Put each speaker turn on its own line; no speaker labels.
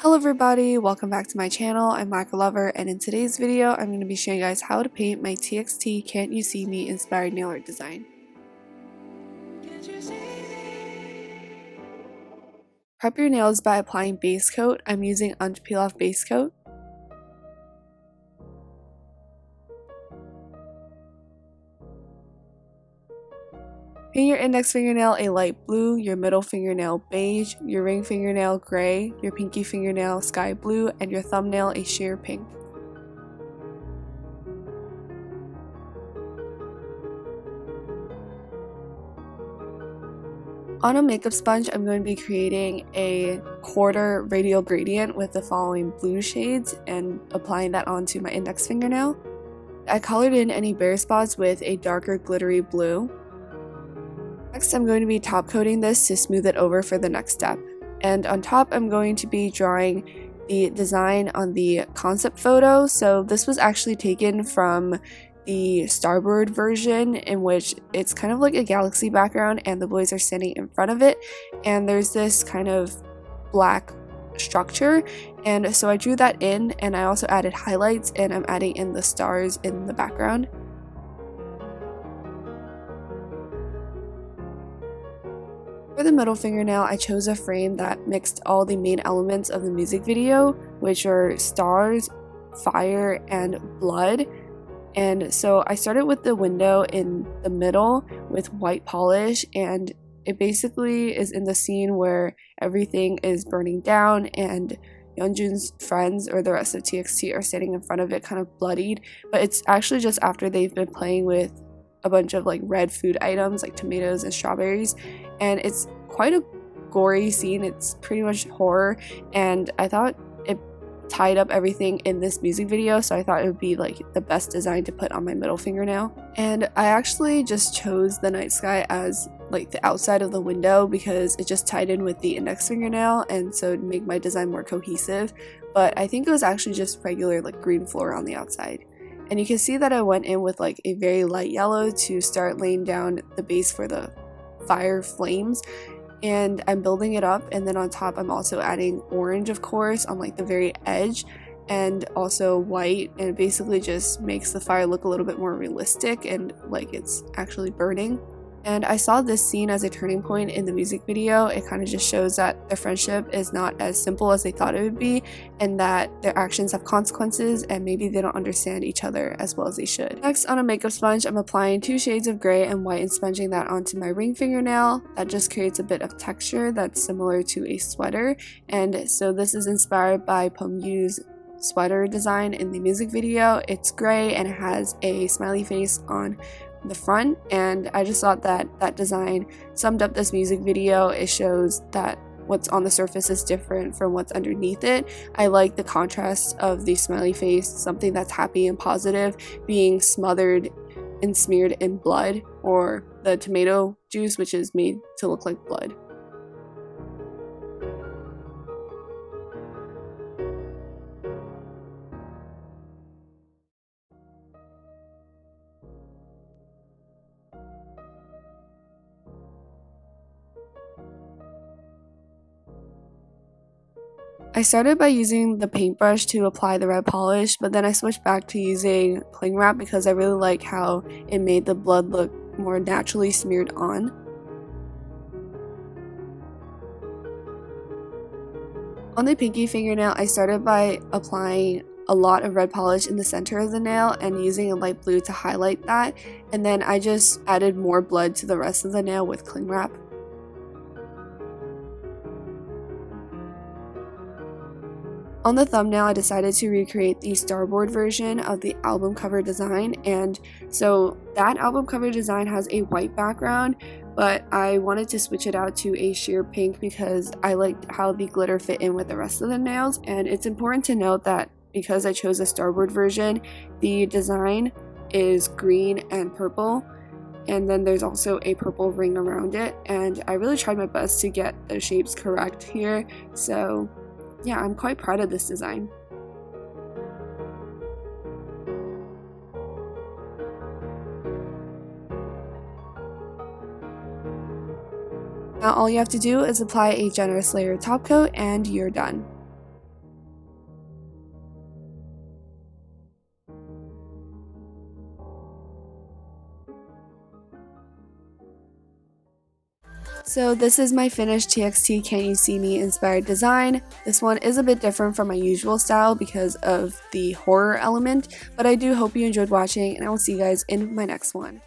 Hello everybody, welcome back to my channel. I'm Lacquer Lover, and in today's video I'm going to be showing you guys how to paint my TXT Can't You See Me inspired nail art design. Prep your nails by applying base coat. I'm using Untitled Off base coat. Paint your index fingernail a light blue, your middle fingernail beige, your ring fingernail gray, your pinky fingernail sky blue, and your thumbnail a sheer pink. On a makeup sponge, I'm going to be creating a quarter radial gradient with the following blue shades and applying that onto my index fingernail. I colored in any bare spots with a darker glittery blue. Next, I'm going to be top coating this to smooth it over for the next step. And on top, I'm going to be drawing the design on the concept photo. So this was actually taken from the starboard version, in which it's kind of like a galaxy background and the boys are standing in front of it. And there's this kind of black structure. And so I drew that in, and I also added highlights, and I'm adding in the stars in the background. For the middle fingernail, I chose a frame that mixed all the main elements of the music video, which are stars, fire, and blood. And so I started with the window in the middle with white polish, and it basically is in the scene where everything is burning down and Yeonjun's friends, or the rest of TXT, are standing in front of it kind of bloodied. But it's actually just after they've been playing with a bunch of like red food items like tomatoes and strawberries, and it's quite a gory scene. It's pretty much horror, and I thought it tied up everything in this music video, so I thought it would be like the best design to put on my middle fingernail. And I actually just chose the night sky as like the outside of the window because it just tied in with the index fingernail, and so it'd make my design more cohesive. But I think it was actually just regular like green floor on the outside. And you can see that I went in with like a very light yellow to start laying down the base for the fire flames, and I'm building it up, and then on top I'm also adding orange, of course, on like the very edge, and also white, and it basically just makes the fire look a little bit more realistic and like it's actually burning. And I saw this scene as a turning point in the music video. It kind of just shows that their friendship is not as simple as they thought it would be, and that their actions have consequences, and maybe they don't understand each other as well as they should. Next, on a makeup sponge, I'm applying 2 shades of gray and white and sponging that onto my ring fingernail. That just creates a bit of texture that's similar to a sweater, and so this is inspired by Pyeongwoo's sweater design in the music video. It's gray and it has a smiley face on the front, and I just thought that that design summed up this music video. It shows that what's on the surface is different from what's underneath it. I like the contrast of the smiley face, something that's happy and positive, being smothered and smeared in blood, or the tomato juice, which is made to look like blood. I started by using the paintbrush to apply the red polish, but then I switched back to using cling wrap because I really like how it made the blood look more naturally smeared on. On the pinky fingernail, I started by applying a lot of red polish in the center of the nail and using a light blue to highlight that, and then I just added more blood to the rest of the nail with cling wrap. On the thumbnail, I decided to recreate the starboard version of the album cover design, and so that album cover design has a white background, but I wanted to switch it out to a sheer pink because I liked how the glitter fit in with the rest of the nails. And it's important to note that because I chose a starboard version, the design is green and purple, and then there's also a purple ring around it, and I really tried my best to get the shapes correct here, so yeah, I'm quite proud of this design. Now all you have to do is apply a generous layer top coat and you're done. So this is my finished TXT Can't You See Me inspired design. This one is a bit different from my usual style because of the horror element, but I do hope you enjoyed watching, and I will see you guys in my next one.